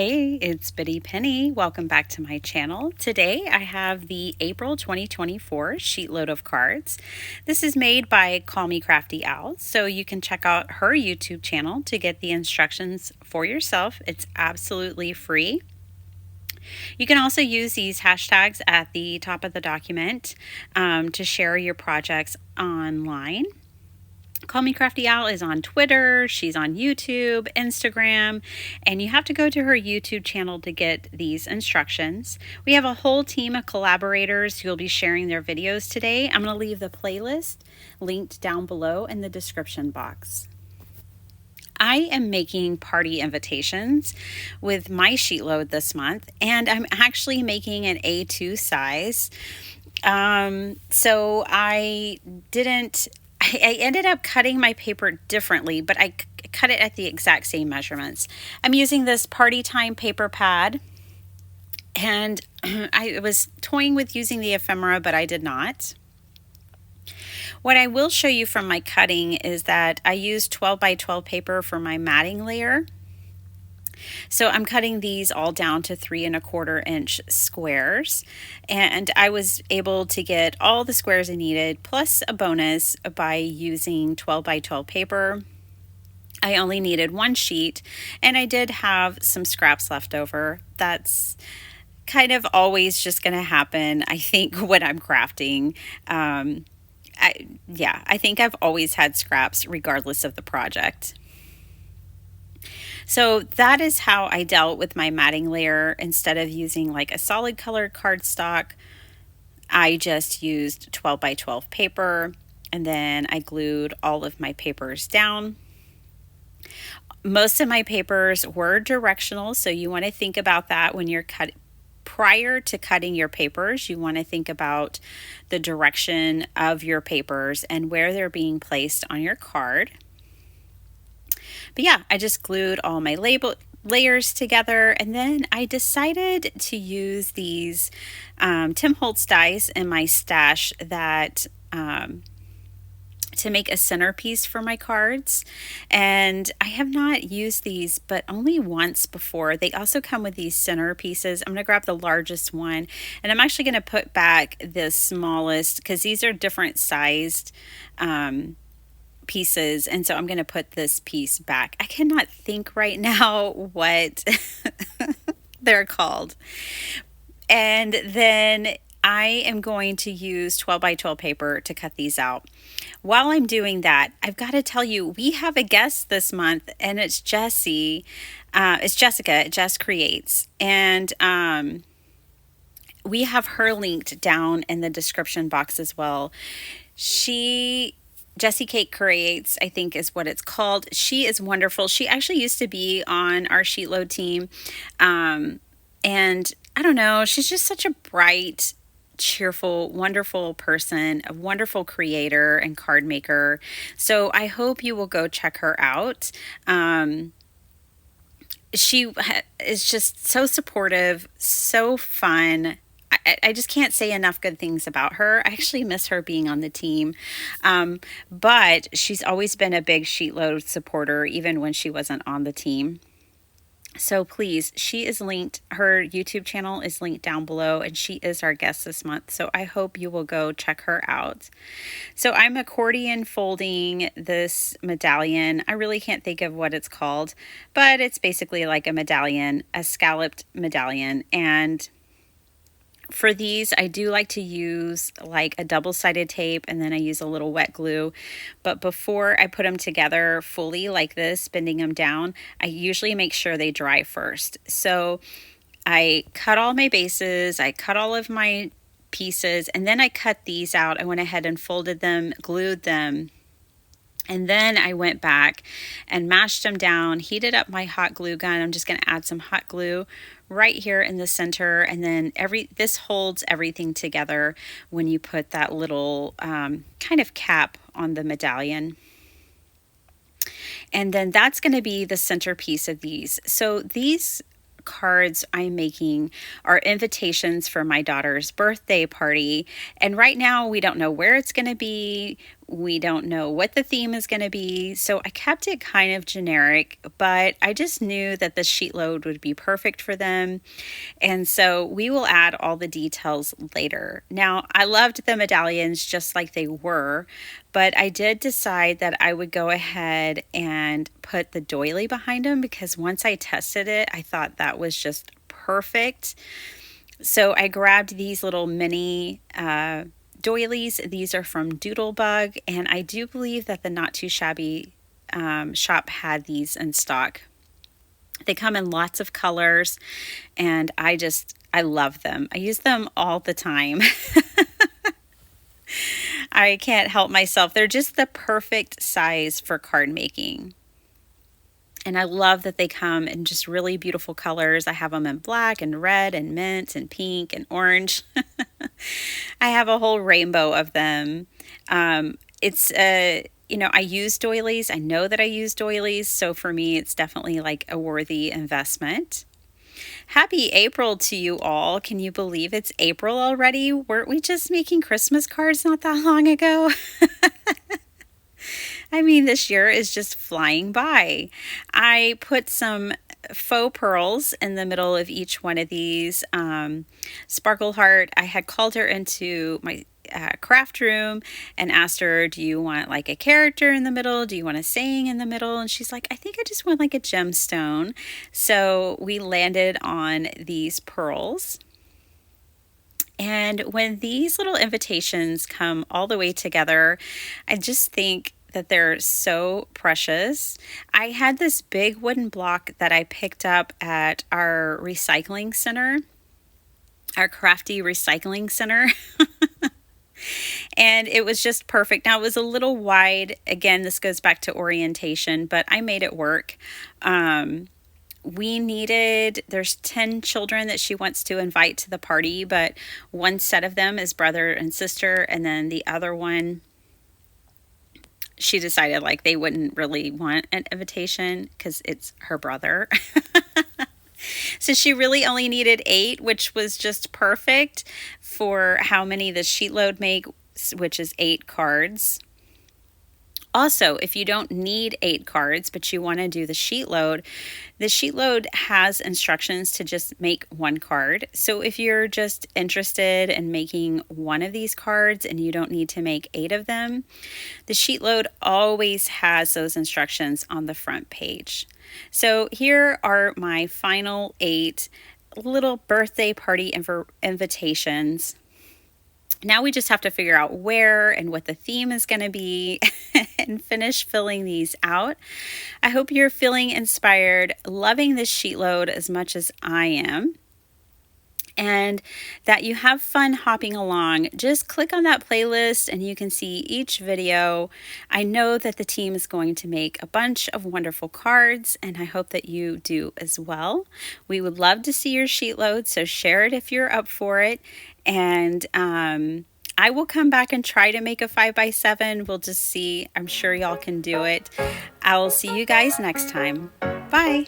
Hey, it's Biddy Penny. Welcome back to my channel. Today I have the April 2024 Sheetload of cards. This is made by Call Me Crafty Owl, so you can check out her YouTube channel to get the instructions for yourself. It's absolutely free. You can also use these hashtags at the top of the document to share your projects online. Call Me Crafty Owl is on Twitter, she's on YouTube, Instagram, and you have to go to her YouTube channel to get these instructions. We have a whole team of collaborators who will be sharing their videos today. I'm going to leave the playlist linked down below in the description box. I am making party invitations with my Sheetload this month, and I'm actually making an A2 size. So I ended up cutting my paper differently, but I cut it at the exact same measurements. I'm using this Party Time paper pad, and I was toying with using the ephemera, but I did not. What I will show you from my cutting is that I used 12 by 12 paper for my matting layer. So I'm cutting these all down to 3 1/4 inch squares, and I was able to get all the squares I needed plus a bonus by using 12 by 12 paper. I only needed one sheet, and I did have some scraps left over. That's kind of always just going to happen, I think, when I'm crafting. I think I've always had scraps regardless of the project. So that is how I dealt with my matting layer. Instead of using like a solid colored cardstock, I just used 12 by 12 paper, and then I glued all of my papers down. Most of my papers were directional, so you want to think about that when you're prior to cutting your papers. You want to think about the direction of your papers and where they're being placed on your card. But yeah, I just glued all my layers together, and then I decided to use these Tim Holtz dies in my stash that to make a centerpiece for my cards. And I have not used these but only once before. They also come with these centerpieces. I'm going to grab the largest one, and I'm actually going to put back the smallest because these are different sized pieces, and so I'm going to put this piece back. I cannot think right now what they're called. And then I am going to use 12 by 12 paper to cut these out. While I'm doing that, I've got to tell you, we have a guest this month, and it's Jessie. It's Jessica at Jess Creates, and we have her linked down in the description box as well. Jessie Cake Creates, I think is what it's called. She is wonderful. She actually used to be on our Sheetload team. And I don't know, she's just such a bright, cheerful, wonderful person, a wonderful creator and card maker. So I hope you will go check her out. She is just so supportive, so fun. I just can't say enough good things about her. I actually miss her being on the team. But she's always been a big Sheetload supporter, even when she wasn't on the team. So please, she is linked, her YouTube channel is linked down below, and she is our guest this month. So I hope you will go check her out. So I'm accordion folding this medallion. I really can't think of what it's called, but it's basically like a medallion, a scalloped medallion. And for these, I do like to use like a double-sided tape, and then I use a little wet glue. But before I put them together fully like this, bending them down, I usually make sure they dry first. So I cut all my bases, I cut all of my pieces, and then I cut these out. I went ahead and folded them, glued them, and then I went back and mashed them down, heated up my hot glue gun. I'm just going to add some hot glue right here in the center, and then this holds everything together when you put that little kind of cap on the medallion. And then that's going to be the centerpiece of these. So these cards I'm making are invitations for my daughter's birthday party, and right now we don't know where it's going to be. We don't know what the theme is going to be, so I kept it kind of generic, but I just knew that the Sheetload would be perfect for them. And so we will add all the details later. Now, I loved the medallions just like they were, but I did decide that I would go ahead and put the doily behind them because once I tested it, I thought that was just perfect. So I grabbed these little mini doilies. These are from Doodlebug, and I do believe that the Not Too Shabby shop had these in stock. They come in lots of colors, and I love them. I use them all the time. I can't help myself. They're just the perfect size for card making. And I love that they come in just really beautiful colors. I have them in black and red and mint and pink and orange. I have a whole rainbow of them. I use doilies. I know that I use doilies. So for me, it's definitely like a worthy investment. Happy April to you all. Can you believe it's April already? Weren't we just making Christmas cards not that long ago? I mean, this year is just flying by. I put some faux pearls in the middle of each one of these. Sparkle Heart, I had called her into my craft room and asked her, do you want like a character in the middle? Do you want a saying in the middle? And she's like, I think I just want like a gemstone. So we landed on these pearls. And when these little invitations come all the way together, I just think that they're so precious. I had this big wooden block that I picked up at our recycling center, our crafty recycling center. And it was just perfect. Now, it was a little wide. Again, this goes back to orientation, but I made it work. There's 10 children that she wants to invite to the party, but one set of them is brother and sister, and then the other one, she decided like they wouldn't really want an invitation because it's her brother. So she really only needed 8, which was just perfect for how many the Sheetload makes, which is 8 cards. Also, if you don't need 8 cards, but you want to do the Sheetload has instructions to just make 1 card. So if you're just interested in making one of these cards and you don't need to make 8 of them, the Sheetload always has those instructions on the front page. So here are my final 8 little birthday party invitations. Now we just have to figure out where and what the theme is going to be and finish filling these out. I hope you're feeling inspired, loving this Sheetload as much as I am, and that you have fun hopping along. Just click on that playlist and you can see each video. I know that the team is going to make a bunch of wonderful cards, and I hope that you do as well. We would love to see your Sheetload, so share it if you're up for it. And I will come back and try to make a 5x7. We'll just see. I'm sure y'all can do it. I will see you guys next time. Bye.